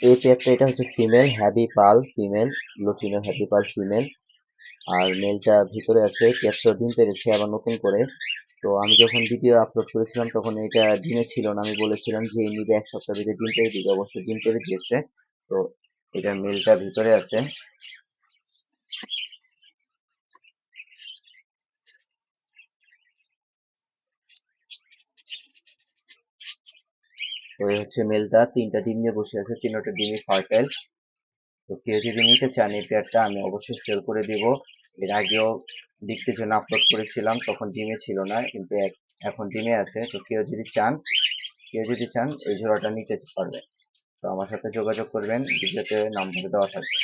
এই পেয়ারটা, এটা হচ্ছে ফিমেল হ্যাভি পাল ফিমেল, লুটিনো হ্যাভি পাল ফিমেল। আর মেলটা ভিতরে আছে, পেয়ারটা ডিম পেড়েছে আবার নতুন করে। তো আমি যখন ভিডিও আপলোড করেছিলাম তখন এটা ডিমে ছিল না, আমি বলেছিলাম যে এই নিবে 1 সপ্তাহ ভিতরে ডিম পেড়ে দিবে, অবশ্যই ডিম পেড়ে দিয়েছে। তো এটা মেলটা ভিতরে আছে। তো এই হচ্ছে মেলটা, 3টা ডিম নিয়ে বসে আছে, 3টা ডিমই ফার্টাইল। তো কেউ যদি নিতে চান এই পেয়ারটা, আমি অবশ্যই সেল করে দিব। এর আগেও বিক্রির জন্য আপলোড করেছিলাম, তখন ডিমে ছিল না, কিন্তু এখন ডিমে আছে। তো কেউ যদি চান এই জোড়াটা নিতে পারবেন। তো আমার সাথে যোগাযোগ করবেন, ভিডিওতে নাম্বার দেওয়া থাকবে।